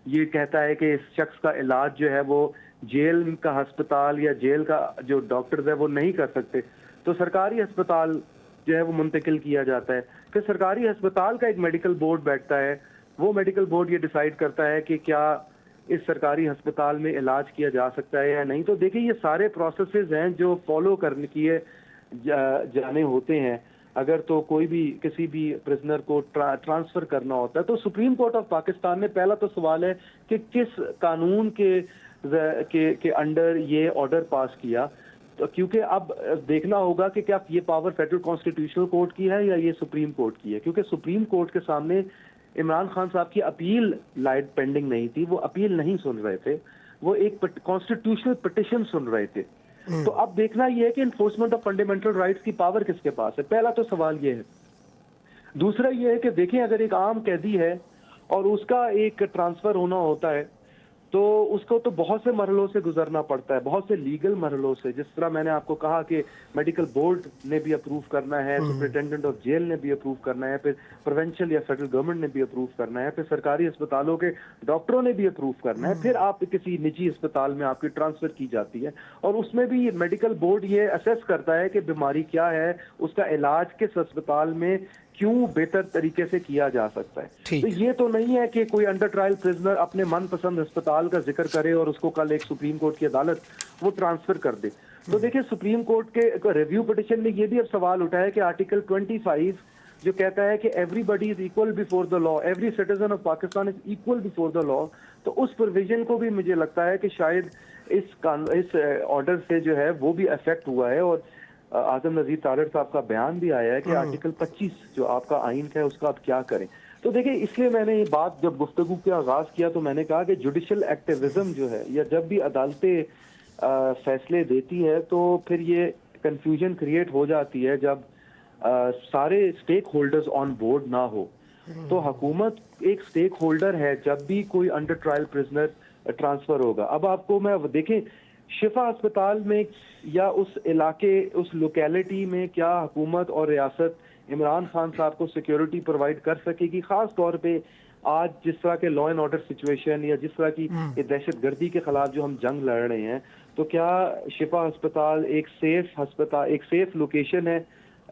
ये कहता है कि इस शख्स का इलाज जो है वो जेल का अस्पताल या जेल का जो डॉक्टर्स है वो नहीं कर सकते, तो सरकारी अस्पताल जो है वो मुंतकिल किया जाता है। फिर सरकारी अस्पताल का एक मेडिकल बोर्ड बैठता है। वो मेडिकल बोर्ड ये डिसाइड करता है कि क्या इस सरकारी अस्पताल में इलाज किया जा सकता है या नहीं। तो देखिए, ये सारे प्रोसेसेस हैं जो फॉलो करने किए जाने होते हैं अगर तो कोई भी किसी भी प्रिजनर को ट्रांसफर करना होता है। तो सुप्रीम कोर्ट ऑफ पाकिस्तान में पहला तो सवाल है कि किस कानून के अंडर ये ऑर्डर पास किया, तो क्योंकि अब देखना होगा कि क्या ये पावर फेडरल कॉन्स्टिट्यूशनल कोर्ट की है या ये सुप्रीम कोर्ट की है। क्योंकि सुप्रीम कोर्ट के सामने इमरान खान साहब की अपील लाइट पेंडिंग नहीं थी, वो अपील नहीं सुन रहे थे, वो एक कॉन्स्टिट्यूशनल पिटिशन सुन रहे थे। तो अब देखना यह है कि इन्फोर्समेंट ऑफ फंडामेंटल राइट्स की पावर किसके पास है। पहला तो सवाल ये है। दूसरा ये है कि देखें, अगर एक आम कैदी है और उसका एक ट्रांसफर होना होता है तो उसको तो बहुत से मरहलों से गुजरना पड़ता है, बहुत से लीगल मरहलों से। जिस तरह मैंने आपको कहा कि मेडिकल बोर्ड ने भी अप्रूव करना है, सुपरिटेंडेंट ऑफ जेल ने भी अप्रूव करना है, फिर प्रोविंशियल या फेडरल गवर्नमेंट ने भी अप्रूव करना है, फिर सरकारी अस्पतालों के डॉक्टरों ने भी अप्रूव करना है, फिर आप किसी निजी अस्पताल में आपकी ट्रांसफर की जाती है। और उसमें भी मेडिकल बोर्ड ये असेस करता है कि बीमारी क्या है, उसका इलाज किस अस्पताल में क्यों बेहतर तरीके से किया जा सकता है। तो ये तो नहीं है कि कोई अंडर ट्रायल प्रिजनर अपने मनपसंद अस्पताल का जिक्र करे और उसको कल एक सुप्रीम कोर्ट की अदालत वो ट्रांसफर कर दे। तो देखिए, सुप्रीम कोर्ट के रिव्यू पिटिशन में ये भी अब सवाल उठा है कि आर्टिकल 25 जो कहता है कि everybody is equal before the law, every citizen of Pakistan is equal before the law, तो उस प्रोविजन को भी मुझे लगता है कि शायद इस ऑर्डर से जो है वो भी अफेक्ट हुआ है। और आजम नजीर तारड़ साहब का बयान भी आया है कि आर्टिकल 25 जो आपका आइन का है उसका आप क्या करें। तो देखिए, इसलिए मैंने ये बात जब गुफ्तगू का आगाज किया तो मैंने कहा कि जुडिशल एक्टिविज्म जो है, या जब भी अदालतें फैसले देती है तो फिर ये कंफ्यूजन क्रिएट हो जाती है जब सारे स्टेक होल्डर्स ऑन बोर्ड ना हो। तो हुकूमत एक स्टेक होल्डर है जब भी कोई अंडर ट्रायल प्रिजनर ट्रांसफर होगा। अब आपको मैं देखें, शिफा अस्पताल में या उस इलाके, उस लोकेलिटी में क्या हुकूमत और रियासत इमरान खान साहब को सिक्योरिटी प्रोवाइड कर सकेगी? खास तौर पे आज जिस तरह के लॉ एंड ऑर्डर सिचुएशन या जिस तरह की दहशत गर्दी के खिलाफ जो हम जंग लड़ रहे हैं, तो क्या शिफा अस्पताल एक सेफ लोकेशन है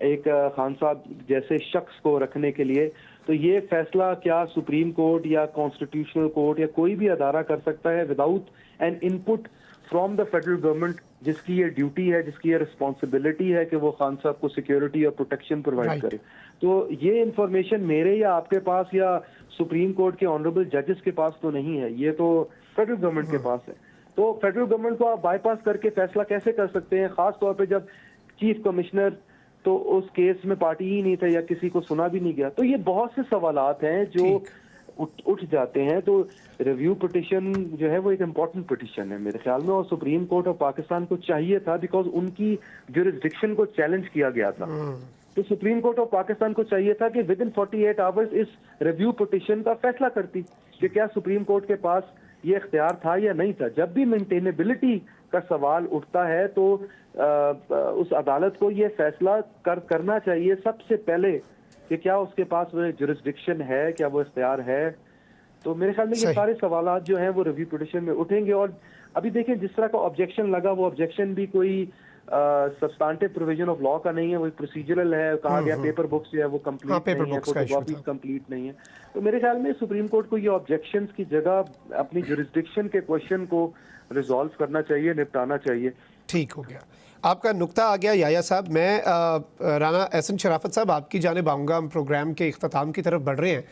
एक खान साहब जैसे शख्स को रखने के लिए? تو یہ فیصلہ کیا سپریم کورٹ یا کانسٹیٹیوشنل کورٹ یا کوئی بھی ادارہ کر سکتا ہے without an in put from the federal government, جس کی یہ ڈیوٹی ہے، جس کی یہ رسپانسبلٹی ہے کہ وہ خان صاحب کو سیکیورٹی اور پروٹیکشن پرووائڈ کرے. تو یہ انفارمیشن میرے یا آپ کے پاس یا سپریم کورٹ کے آنریبل ججز کے پاس تو نہیں ہے، یہ تو فیڈرل گورنمنٹ کے پاس ہے. تو فیڈرل گورنمنٹ کو آپ بائی پاس کر کے فیصلہ کیسے کر سکتے ہیں، خاص طور پہ جب چیف کمشنر تو اس کیس میں پارٹی ہی نہیں تھا یا کسی کو سنا بھی نہیں گیا. تو یہ بہت سے سوالات ہیں جو اٹھ جاتے ہیں. تو ریویو پٹیشن جو ہے وہ ایک امپورٹنٹ پٹیشن ہے میرے خیال میں، اور سپریم کورٹ آف پاکستان کو چاہیے تھا، بیکاز ان کی جورسڈکشن کو چیلنج کیا گیا تھا. تو سپریم کورٹ آف پاکستان کو چاہیے تھا کہ ود ان 48 آورز اس ریویو پٹیشن کا فیصلہ کرتی کہ کیا سپریم کورٹ کے پاس یہ اختیار تھا یا نہیں تھا. جب بھی مینٹینیبلٹی کا سوال اٹھتا ہے تو اس عدالت کو یہ فیصلہ کرنا چاہیے سب سے پہلے کہ کیا اس کے پاس وہ جورسڈکشن ہے، کیا وہ اختیار ہے. تو میرے خیال میں یہ سارے سوالات جو ہیں وہ ریویو پٹیشن میں اٹھیں گے. اور ابھی دیکھیں جس طرح کا آبجیکشن لگا، وہ آبجیکشن بھی کوئی سبسٹانٹیو پروویژن آف لا کا نہیں ہے، وہ پروسیجرل ہے. کہا گیا پیپر بکس جو ہے وہ کمپلیٹ نہیں ہے، فوٹو کاپیز کمپلیٹ نہیں ہے. تو میرے خیال میں سپریم کورٹ کو یہ آبجیکشنز کی جگہ اپنی جورسڈکشن کے کویشچن کو ریزالو کرنا چاہیے، نپٹانا چاہیے. ٹھیک ہو گیا، آپ کا نقطہ آ گیا یحییٰ صاحب. میں رانا احسن شرافت صاحب آپ کی جانب آؤں گا. ہم پروگرام کے اختتام کی طرف بڑھ رہے ہیں.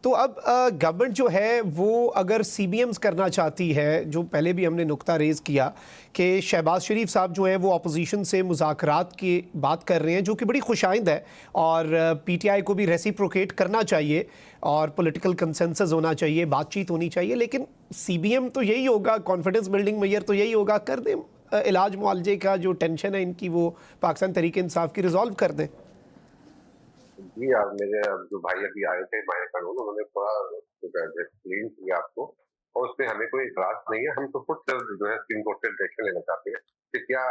تو اب گورنمنٹ جو ہے وہ اگر سی بی ایمز کرنا چاہتی ہے، جو پہلے بھی ہم نے نقطہ ریز کیا کہ شہباز شریف صاحب جو ہیں وہ اپوزیشن سے مذاکرات کی بات کر رہے ہیں، جو کہ بڑی خوش آئند ہے، اور پی ٹی آئی کو بھی ریسیپروکیٹ کرنا چاہیے اور پولیٹیکل کنسنسس ہونا چاہیے، بات چیت ہونی چاہیے. لیکن سی بی ایم تو یہی ہوگا، کانفیڈنس بلڈنگ میئر تو یہی ہوگا، کر دیں علاج معالجے کا جو ٹینشن ہے ان کی وہ پاکستان تحریک انصاف کی ریزالو کر دیں. جی میرے جو بھائی ابھی آئے تھے ماہر قانون، انہوں نے تھوڑا ایکسپلین کیا آپ کو، اور اس پہ ہمیں کوئی اعتراض نہیں ہے. ہم تو خود جو ہے سپریم کورٹ سے ڈائریکشن لینا چاہتے ہیں کہ کیا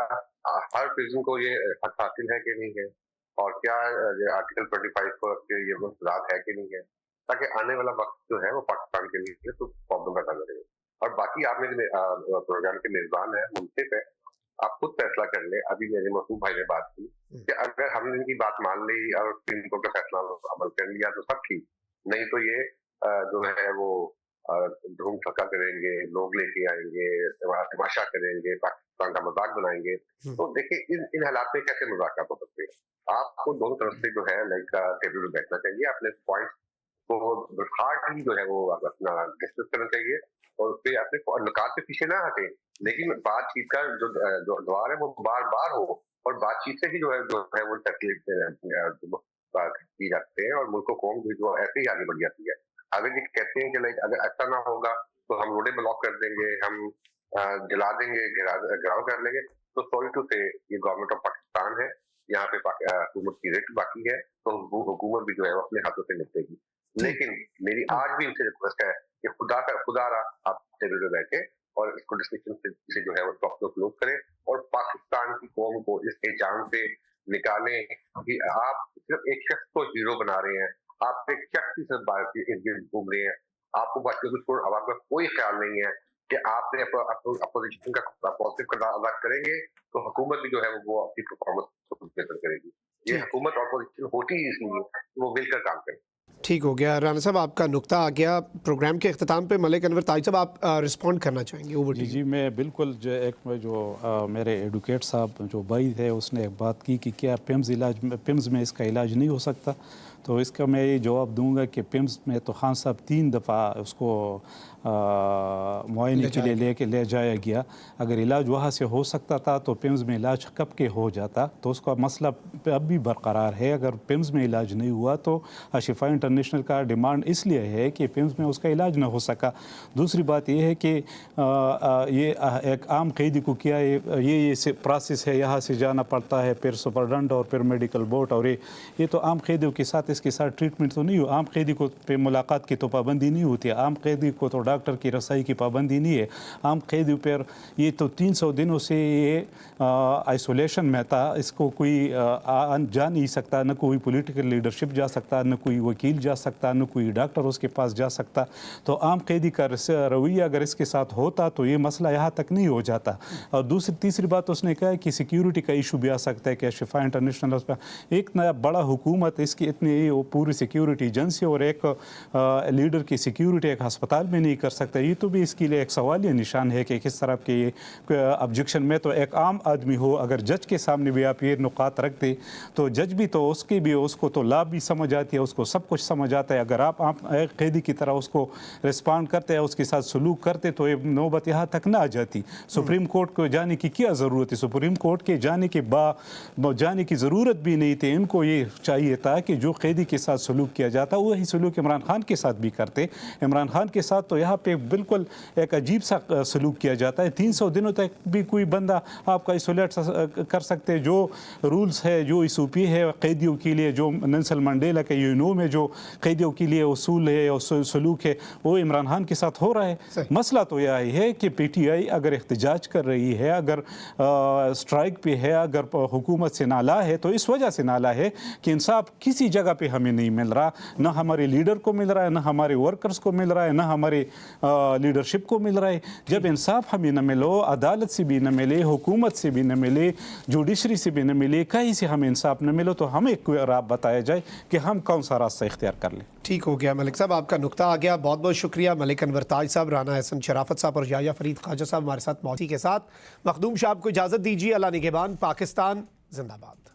ہر پرزن کو یہ حق حاصل ہے کہ نہیں ہے، اور کیا آرٹیکل 25 کو یہ مفادات ہے کہ نہیں ہے، تاکہ آنے والا وقت جو ہے وہ پاکستان کے لیے تو پرابلم پیدا کرے. اور باقی آپ میرے پروگرام کے میزبان ہیں، منصف ہے، آپ خود فیصلہ کر لیں. ابھی میرے محبوب بھائی نے بات کی کہ اگر ہم نے ان کی بات مان لی اور سپریم کورٹ کا فیصلہ عمل کر لیا تو سب ٹھیک، نہیں تو یہ جو ہے وہ دھوم دھکا کریں گے، لوگ لے کے آئیں گے، تماشا کریں گے، پاکستان کا مذاق بنائیں گے. تو دیکھیں ان حالات میں کیسے مذاکرات ہو سکتے ہیں. آپ کو دونوں طرف سے جو ہے ٹیبل پہ بیٹھنا چاہیے، اپنے پوائنٹس کو ہارڈلی جو ہے وہ اپنا ڈسکس کرنا چاہیے، اور اس پہ اپنے نکات سے پیچھے نہ ہٹیں. لیکن بات چیت کا جو دوار ہے وہ بار بار ہو، اور بات چیت سے ہی جو ہے وہ تکلیف کی جاتے ہیں، اور ملک و قوم جو ایسے ہی آگے بڑھ جاتی ہے. اگر یہ کہتے ہیں کہ اگر ایسا نہ ہوگا تو ہم روڈیں بلاک کر دیں گے، ہم جلا دیں گے، گھراؤ کر لیں گے، تو سوری ٹو سے یہ گورنمنٹ آف پاکستان ہے، یہاں پہ حکومت کی ریٹ باقی ہے، تو حکومت بھی جو ہے وہ اپنے ہاتھوں سے نپٹے گی. لیکن میری آج بھی ان سے ریکویسٹ ہے کہ خدا را آپ ٹیبل پہ بیٹھے اور اس کو ڈسکشن سے جو ہے وہ ٹاپک کو کلوز کریں، اور پاکستان کی قوم کو اس ایجام سے نکالیں کہ آپ صرف ایک شخص کو ہیرو بنا رہے ہیں، آپ ایک شخص کی صرف گھوم رہے ہیں. آپ کو باقی کچھ عوام کا کوئی خیال نہیں ہے کہ آپ نے اپوزیشن کا پازیٹیو کردار ادا کریں گے تو حکومت بھی جو ہے وہ اپنی پرفارمنس بہتر کرے گی. یہ حکومت اور اپوزیشن ہوتی ہی اس لیے وہ مل کر کام کریں. ٹھیک ہو گیا رانا صاحب، آپ کا نقطہ آ گیا. پروگرام کے اختتام پہ ملک انور تاج صاحب آپ رسپونڈ کرنا چاہیں گے. جی میں بالکل جو میرے ایڈوکیٹ صاحب جو بھائی تھے اس نے ایک بات کی کہ کیا پیمز میں اس کا علاج نہیں ہو سکتا. تو اس کا میں یہ جواب دوں گا کہ پیمز میں تو خان صاحب 3 دفعہ اس کو معائنے کے لیے لے جایا گیا. اگر علاج وہاں سے ہو سکتا تھا تو پیمز میں علاج کب کے ہو جاتا. تو اس کا مسئلہ اب بھی برقرار ہے. اگر پیمز میں علاج نہیں ہوا تو شفا انٹرنیشنل کا ڈیمانڈ اس لیے ہے کہ پیمز میں اس کا علاج نہ ہو سکا. دوسری بات یہ ہے کہ یہ ایک عام قیدی کو کیا یہ پروسیس ہے، یہاں سے جانا پڑتا ہے، پھر سپرڈنٹ اور پھر میڈیکل بورڈ، اور یہ تو عام قیدیوں کے ساتھ اس کے ساتھ ٹریٹمنٹ تو نہیں ہو. عام قیدی کو پہ ملاقات کی تو پابندی نہیں ہوتی ہے، عام قیدی کو تو ڈاکٹر کی رسائی کی پابندی نہیں ہے. عام قیدی پر یہ تو 300 دنوں سے یہ آئسولیشن میں تھا، اس کو کوئی جا نہیں سکتا، نہ کوئی پولیٹیکل لیڈرشپ جا سکتا، نہ کوئی وکیل جا سکتا، نہ کوئی ڈاکٹر اس کے پاس جا سکتا. تو عام قیدی کا رویہ اگر اس کے ساتھ ہوتا تو یہ مسئلہ یہاں تک نہیں ہو جاتا. اور تیسری بات اس نے کہا کہ سیکیورٹی کا ایشو بھی آ سکتا ہے کہ شفا انٹرنیشنل ایک نیا بڑا حکومت اس کی اتنی नहीं, वो पूरी सिक्योरिटी एजेंसी और एक लीडर की सिक्योरिटी एक हस्पताल में नहीं कर सकता। ये तो भी इसके लिए एक सवालिया निशान है कि किस तरह के ऑब्जेक्शन में तो एक आम आदमी हो, अगर जज के सामने भी आप ये नुकात रखते तो जज भी तो उसकी भी उसको तो लाभ भी समझ आती है, उसको सब कुछ समझ आता है। अगर आप एक कैदी की तरह उसको रिस्पॉन्ड करते हैं, उसके साथ सलूक करते तो ये नौबत यहाँ तक ना आ जाती। सुप्रीम कोर्ट को जाने की क्या ज़रूरत है? सुप्रीम कोर्ट के जाने की ज़रूरत भी नहीं थी। इनको ये चाहिए था कि जो कैदी के साथ सलूक किया जाता वही सलूक इमरान खान के साथ भी करते। इमरान खान के साथ तो यहाँ पे बिल्कुल एक अजीब सा सलूक किया जाता है। 300 दिनों तक भी कोई बंदा आपका आइसोलेट कर सकते। जो रूल्स है, जो SOP है कैदियों के लिए, जो नेल्सन मंडेला के यूएनओ में जो कैदियों के लिए उसूल है और सलूक है, वो इमरान खान के साथ हो रहा है। मसला तो यह है कि PTI अगर एहतजाज कर रही है, अगर स्ट्राइक पे है, अगर हुकूमत से नाला है तो इस वजह से नाला है कि इंसाफ किसी जगह पे हमें नहीं मिल रहा। ना हमारे लीडर को मिल रहा है, ना हमारे वर्कर्स को मिल रहा है, ना हमारे लीडरशिप को मिल रहा है। जब इंसाफ हमें न मिलो, अदालत से भी न मिले, हुकूमत से भी न मिले, जुडिशरी से भी न मिले, कहीं से हमें इंसाफ न मिलो तो हमें कोई राह बताया जाए कि हम कौन सा रास्ता इख्तियार कर लें। ठीक हो गया मलिक साहब, आपका नुक्ता आ गया। बहुत बहुत शुक्रिया मलिक अनवर ताज साहब, राना हसन शराफत साहब और याया फरीद ख्वाजा साहब हमारे साथ मौजूद के साथ। मखदूम साहब को इजाज़त दीजिए। अल्लाह निगहबान। पाकिस्तान जिंदाबाद।